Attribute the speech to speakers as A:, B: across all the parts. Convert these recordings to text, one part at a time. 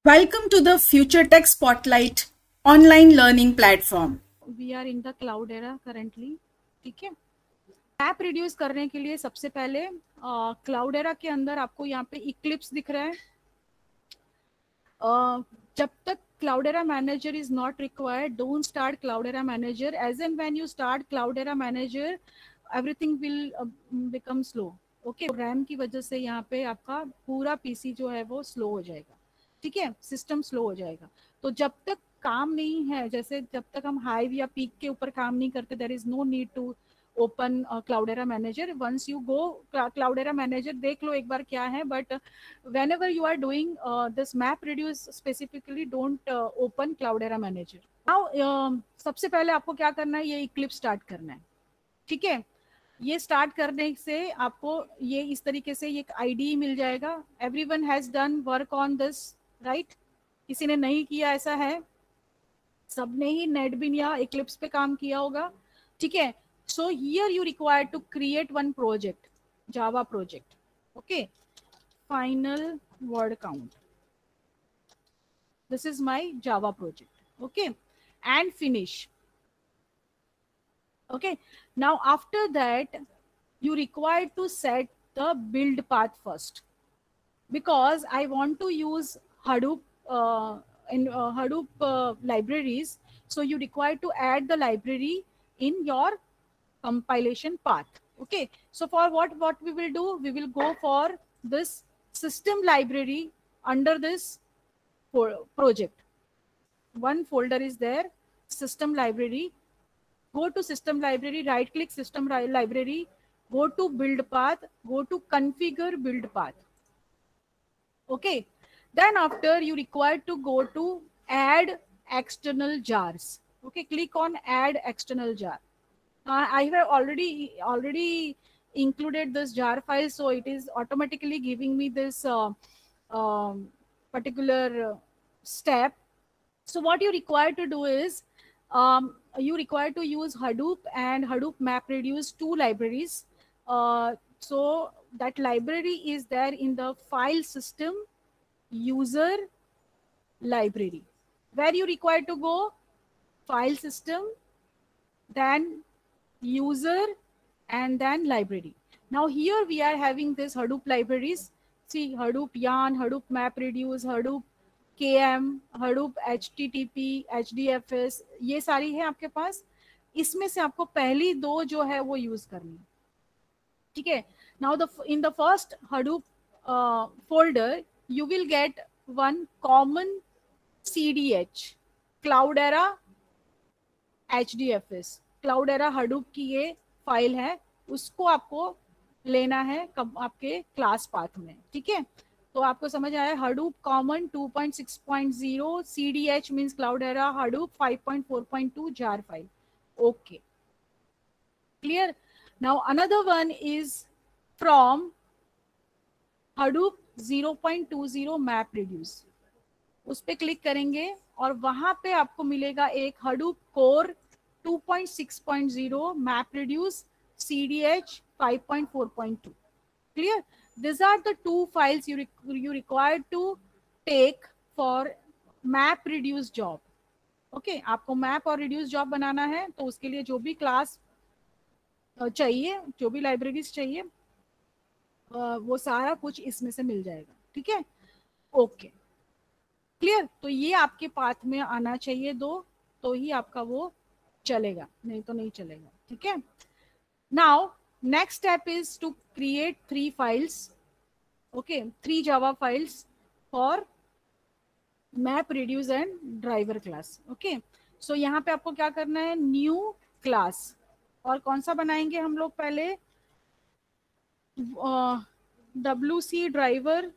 A: Welcome to the Future Tech Spotlight online learning platform.
B: We are in the cloud era currently. ठीक है, app reduce करने के लिए सबसे पहले क्लाउड एरा के अंदर आपको यहाँ पे इक्लिप्स दिख रहा है. जब तक Cloudera manager is not required, don't start Cloudera manager. As and when you start Cloudera manager, everything will become slow. Okay, RAM की वजह से यहाँ पे आपका पूरा पीसी जो है वो स्लो हो जाएगा. ठीक है, सिस्टम स्लो हो जाएगा. तो जब तक काम नहीं है, जैसे जब तक हम हाइव या पीक के ऊपर काम नहीं करते, there is no need to open Cloudera manager. Once you go Cloudera manager, देख लो एक बार क्या है. But whenever you are doing this map reduce specifically, don't open Cloudera manager. Now सबसे पहले आपको क्या करना है, ये इक्लिप्स स्टार्ट करना है. ठीक है, ये स्टार्ट करने से आपको ये इस तरीके से एक आईडी मिल जाएगा. Everyone has done work on this, right? किसी ने नहीं किया ऐसा है? सबने ही नेटबिन या इक्लिप्स पे काम किया होगा. ठीक है, so here you require to create one project, Java project. Okay, final word count, this is my Java project. Okay, and finish. Okay, now after that you require to set the build path first, because I want to use Hadoop in Hadoop libraries. So you require to add the library in your compilation path. Okay, so for what we will do, we will go for this system library. Under this project, one folder is there, system library. Go to system library, right click system library, go to build path, go to configure build path. Okay, then after you require to go to add external jars. Okay, click on add external jar. I have already included this jar file, so it is automatically giving me this particular step. So what you require to do is, you require to use Hadoop and Hadoop MapReduce, two libraries. So that library is there in the file system user library. Where you require to go? File system, then user, and then library. Now here we are having this Hadoop libraries. See, Hadoop Yarn, Hadoop MapReduce, Hadoop KM, Hadoop HTTP, HDFS, ये सारी है आपके पास. इसमें से आपको पहली दो जो है वो यूज करनी है. ठीक है, now in the first Hadoop folder you will get one common CDH, Cloudera HDFS. Cloudera Hadoop की ये फाइल है, उसको आपको लेना है आपके क्लास पाथ में. ठीक है, तो आपको समझ आया. Hadoop Common 2.6.0, CDH means Cloudera Hadoop 5.4.2 jar file. Okay, clear? Now another one is from Hadoop 0.20 MapReduce. उस पे क्लिक करेंगे और वहां पे आपको मिलेगा एक Hadoop Core 2.6.0 MapReduce CDH 5.4.2. Clear? These are the two files you require to take for map reduce job. Okay, आपको map और reduce job बनाना है, तो उसके लिए जो भी क्लास चाहिए, जो भी लाइब्रेरीज चाहिए, वो सारा कुछ इसमें से मिल जाएगा. ठीक है, ओके, क्लियर? तो ये आपके पाथ में आना चाहिए दो, तो ही आपका वो चलेगा, नहीं तो नहीं चलेगा. ठीक है, now next step is to create 3 files. Okay, 3 Java files for MapReduce and driver class. Okay, so यहाँ पे आपको क्या करना है, न्यू क्लास. और कौन सा बनाएंगे हम लोग पहले? WC driver.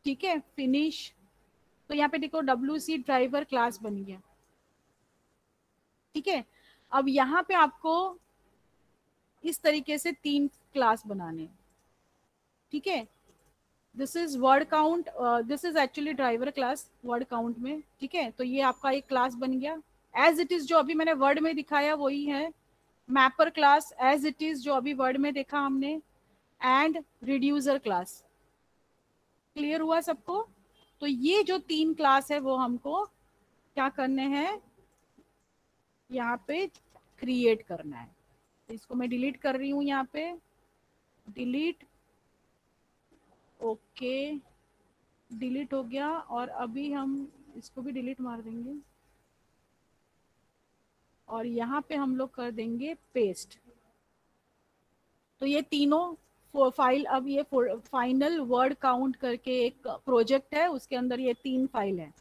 B: ठीक है, फिनिश. तो यहाँ पे देखो WC ड्राइवर क्लास बन गया. ठीक है, अब यहाँ पे आपको इस तरीके से 3 क्लास बनाने. ठीक है, this is word count, this is actually driver class word count में. ठीक है, तो ये आपका एक क्लास बन गया. एज इट इज जो अभी मैंने वर्ड में दिखाया वही है. Mapper class as it is जो अभी वर्ड में देखा हमने, एंड रिड्यूसर क्लास. क्लियर हुआ सबको? तो ये जो 3 क्लास है वो हमको क्या करने हैं, यहाँ पे क्रिएट करना है। इसको मैं डिलीट कर रही हूँ, यहाँ पे डिलीट, ओके डिलीट हो गया। और अभी हम इसको भी डिलीट मार देंगे और यहाँ पे हम लोग कर देंगे पेस्ट। तो ये तीनों फाइल, अब ये फाइनल वर्ड काउंट करके एक प्रोजेक्ट है, उसके अंदर ये 3 फाइल है।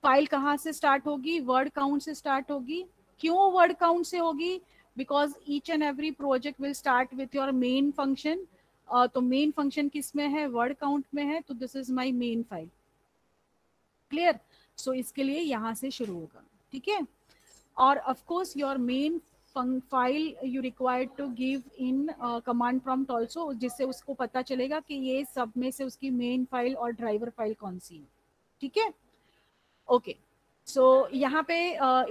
B: फाइल कहाँ से स्टार्ट होगी, वर्ड काउंट से स्टार्ट होगी। क्यों वर्ड काउंट से होगी, because each and every project will start with your main function. तो मेन फंक्शन किस में है, वर्ड काउंट में है, तो this is my main file. Clear? So इसके लिए यहाँ से शुरू होगा, ठीक है। और of course your main file you required to give in command prompt also, जिससे उसको पता चलेगा कि ये सब में से उसकी मेन फाइल और ड्राइवर फाइल कौन सी है, ठीक है। ओके, सो यहाँ पे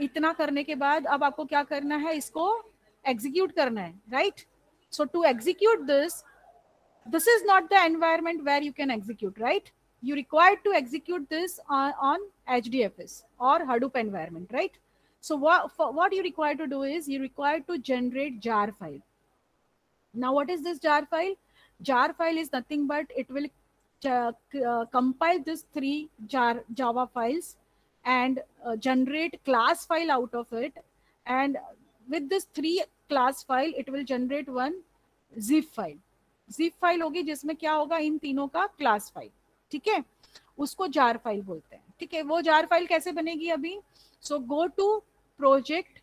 B: इतना करने के बाद अब आपको क्या करना है, इसको एग्जीक्यूट करना है, right. So to execute this is not the environment where you can execute, right? You required to execute this on HDFS or Hadoop environment, right? So what you require to do is you require to generate jar file. Now what is this jar file? Jar file is nothing but it will compile this 3 Java files and generate class file out of it, and with this 3 class file it will generate one zip file. Zip file होगी जिसमें क्या होगा, इन तीनों का class file, ठीक है, उसको jar file बोलते हैं, ठीक है। वो जार फाइल कैसे बनेगी अभी, so go to project,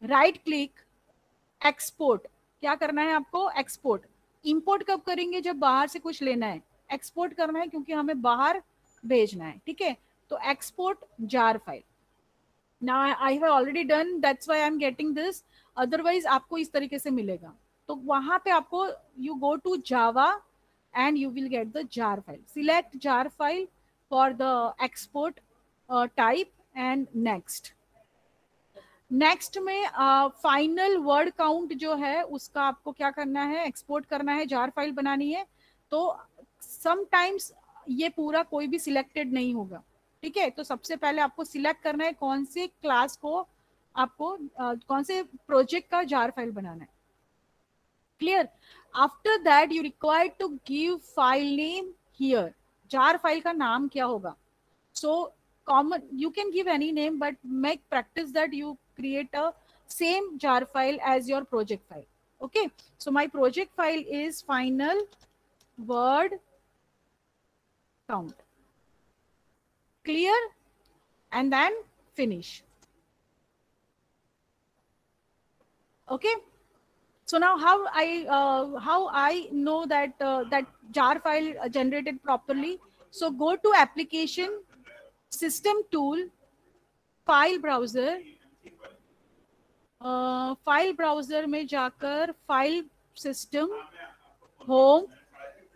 B: right click, export. क्या करना है आपको, एक्सपोर्ट। इंपोर्ट कब करेंगे, जब बाहर से कुछ लेना है, एक्सपोर्ट करना है क्योंकि हमें बाहर भेजना है, ठीक है। तो export jar file. Now I have already done, that's why I am getting this, otherwise आपको इस तरीके से मिलेगा। तो वहां पे आपको you go to Java and you will get the jar file, select jar file for the export type and next. Next में फाइनल वर्ड काउंट जो है उसका आपको क्या करना है, एक्सपोर्ट करना है, जार फाइल बनानी है। तो समटाइम्स ये पूरा कोई भी सिलेक्टेड नहीं होगा, ठीक है। तो सबसे पहले आपको सिलेक्ट करना है कौन से क्लास को आपको कौन से प्रोजेक्ट का जार फाइल बनाना है, clear. After that you required to give file name here, jar file का नाम क्या होगा। So common you can give any name but make practice that you create a same jar file as your project file. Okay, so my project file is final word count, clear, and then finish. Okay, so now how I know that that jar file generated properly. So go to application, system tool, file browser, file browser में जाकर file system, home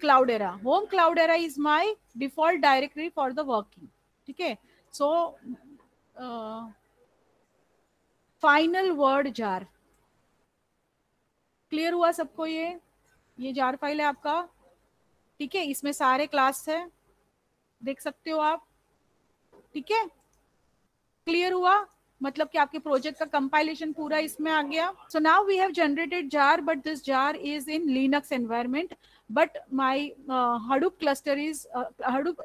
B: क्लाउडेरा। Home क्लाउडेरा is my default directory for the working, ठीक है। So final word jar, clear हुआ सबको, ये jar file है आपका, ठीक है। इसमें सारे क्लास है, देख सकते हो आप, ठीक है। क्लियर हुआ, मतलब कि आपके प्रोजेक्ट का कंपाइलेशन पूरा इसमें आ गया। So now we have generated jar, but this jar is in Linux environment, but my Hadoop cluster is Hadoop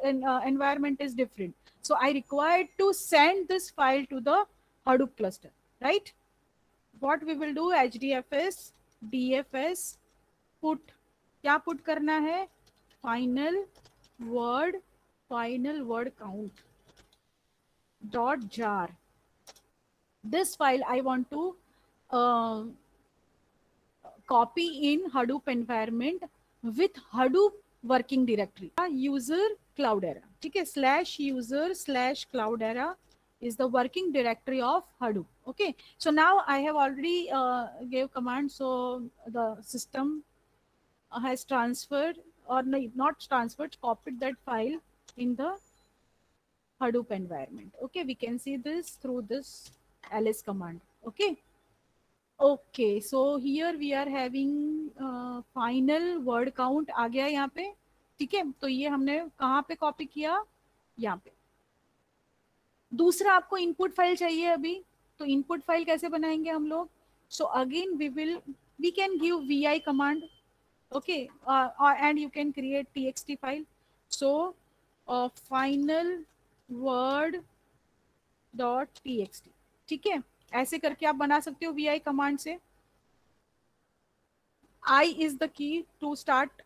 B: environment is different. So I required to send this file to the Hadoop cluster, right? What we will do, HDFS DFS put, क्या put करना है, final word count dot jar. This file I want to copy in Hadoop environment with Hadoop working directory, user Cloudera, ठीक है, /user/Cloudera is the working directory of Hadoop. Okay, so now I have already gave command, so the system has transferred, or not transferred, copied that file in the Hadoop environment. Okay, we can see this through this ls command. Okay, so here we are having final word count आ गया यहाँ पे, ठीक है। तो ये हमने कहाँ पे कॉपी किया, यहाँ पे। दूसरा आपको इनपुट फाइल चाहिए अभी, तो इनपुट फाइल कैसे बनाएंगे हम लोग? So again we can give vi command, okay, and you can create txt file. So final word dot txt, ठीक है, ऐसे करके आप बना सकते हो vi कमांड से। I is the key to start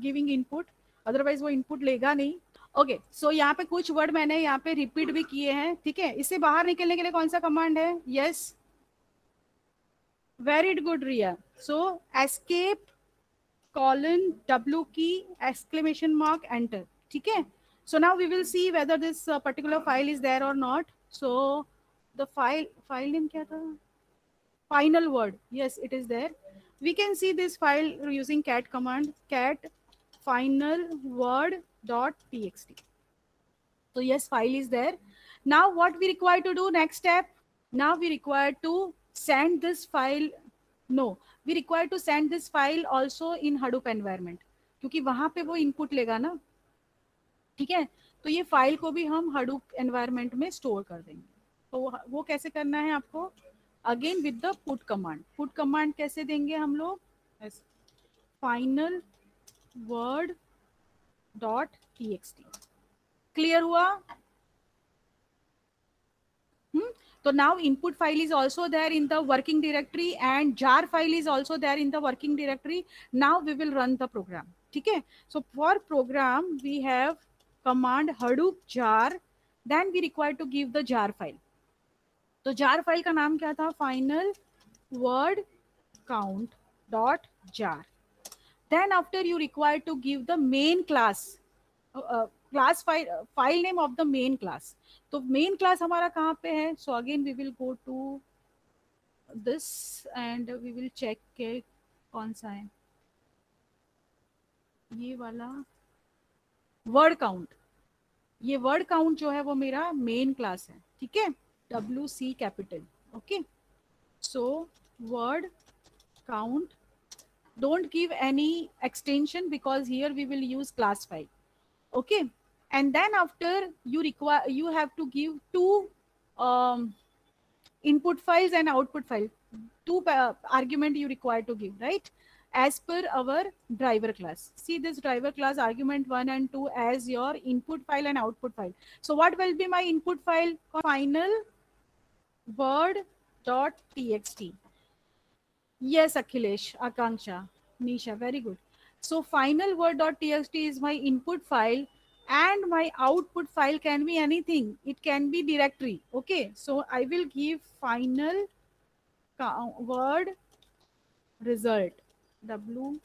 B: giving input, otherwise वो इनपुट लेगा नहीं। ओके, सो यहाँ पे कुछ वर्ड मैंने यहाँ पे रिपीट भी किए हैं, ठीक है। इससे बाहर निकलने के लिए कौन सा कमांड है? यस, वेरी गुड रिया। सो escape colon w key exclamation mark enter, ठीक है। So now we will see whether this particular file is there or not. So the file name क्या था? Final word, yes, it is there. We can see this file using cat command, cat final word dot txt. So yes, file is there. Now what we require to do, next step, now we require to send this file, no, we require to send this file also in Hadoop environment, क्योंकि वहां पे वो input लेगा ना, ठीक है। तो ये फाइल को भी हम Hadoop एनवायरमेंट में स्टोर कर देंगे। तो वो कैसे करना है आपको? Again with the put command. Put command कैसे देंगे हम लोग? Final word dot txt। Clear हुआ? So now input file is also there in the working directory and jar file is also there in the working directory. Now we will run the program, ठीक है। So for program we have command hadoop jar, then we require to give the jar file. तो jar file का नाम क्या था? final word count dot jar. Then after you require to give the main class, class file name of the main class. तो main class हमारा कहाँ पे है? So again we will go to this and we will check के कौन सा है ये वाला वर्ड काउंट। ये वर्ड काउंट जो है वो मेरा मेन क्लास है, ठीक है, WC capital, okay. So word count, don't give any extension because here we will use class file, okay. And then after you have to give two input files and output file, two argument you require to give, right, as per our driver class. See this driver class argument 1 and 2 as your input file and output file. So what will be my input file? Final word dot txt. Yes, Akhilesh, Akanksha, Nisha, very good. So final word dot txt is my input file and my output file can be anything. It can be directory, okay. So I will give final word result, w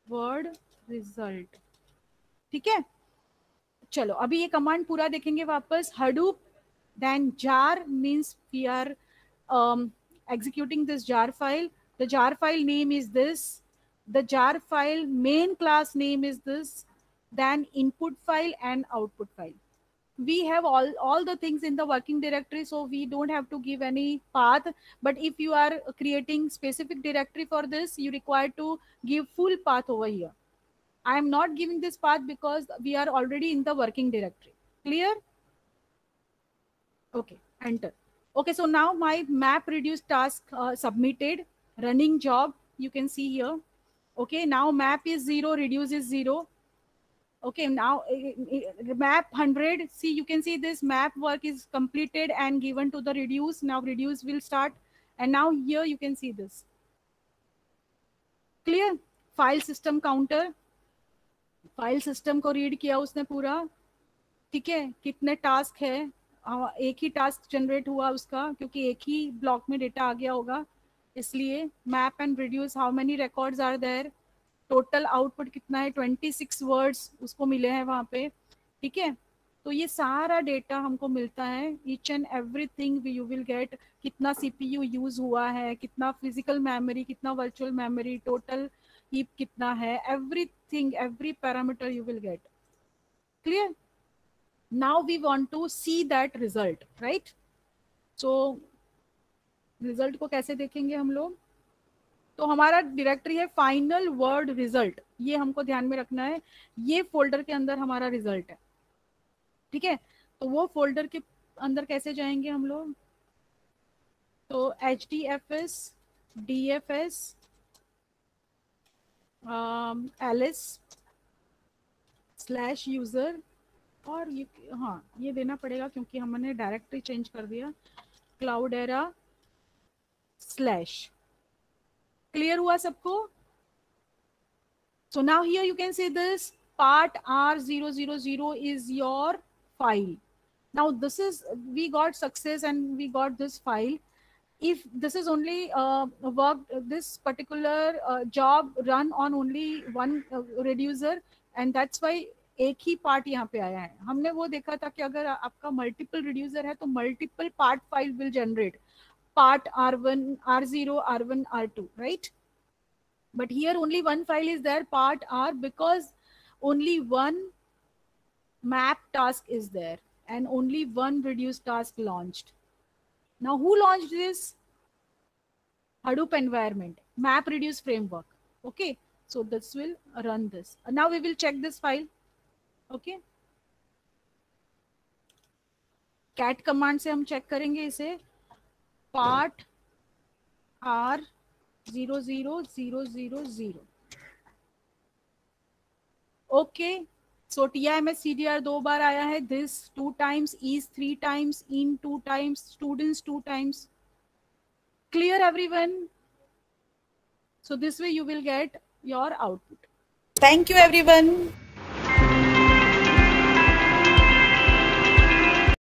B: word result, ठीक है। चलो अभी ये command पूरा देखेंगे वापस। hadoop then jar means we are executing this jar file. The jar file name is this, the jar file main class name is this, then input file and output file. We have all the things in the working directory, so we don't have to give any path. But if you are creating specific directory for this, you require to give full path over here. I am not giving this path because we are already in the working directory. Clear? Okay, enter. Okay, so now my map reduce task submitted, running job, you can see here. Okay, now map is 0, reduce is 0. Okay, now map 100, see you can see this map work is completed and given to the reduce. Now reduce will start and now here you can see this. Clear? File system counter, file system को read किया उसने पूरा, ठीक है। कितने task है? एक ही task generate हुआ उसका क्योंकि एक ही ब्लॉक में डेटा आ गया होगा, इसलिए map and reduce how many records are there, total output कितना है, 26 वर्ड्स उसको मिले हैं वहाँ पे, ठीक है। तो ये सारा डेटा हमको मिलता है, each and everything you will get, कितना CPU यूज हुआ है, कितना फिजिकल मेमोरी, कितना वर्चुअल मेमोरी, टोटल हीप कितना है, everything, every parameter you will get. Clear? Now we want to see that result, right. So result को कैसे देखेंगे हम लोग? तो हमारा डायरेक्टरी है फाइनल वर्ड रिजल्ट, ये हमको ध्यान में रखना है, ये फोल्डर के अंदर हमारा रिजल्ट है, ठीक है, तो वो फोल्डर के अंदर कैसे जाएंगे हम लोग, तो HDFS DFS एलिस /user, और ये हाँ ये देना पड़ेगा क्योंकि हमने डायरेक्टरी चेंज कर दिया, Cloudera / क्लियर हुआ सबको? So now here you can see this part R000 is your file. Now this is, we got success and we got this file. If this is only worked, this particular job run on only one reducer, and that's why एक ही part यहाँ पे आया है. हमने वो देखा था कि अगर आपका मल्टीपल रिड्यूसर है तो multiple part file will generate, part R1, R0, R1, R2, right? But here only one file is there, part R, because only one map task is there and only one reduce task launched. Now who launched this? Hadoop environment, map reduce framework. Okay, so this will run this. Now we will check this file. Okay, cat command से हम check करेंगे इसे, part R00000. Okay, so TIMS CDR 2 बार आया है, this 2 times, is 3 times, in 2 times, students 2 times. Clear everyone? So this way you will get your output.
A: Thank you everyone.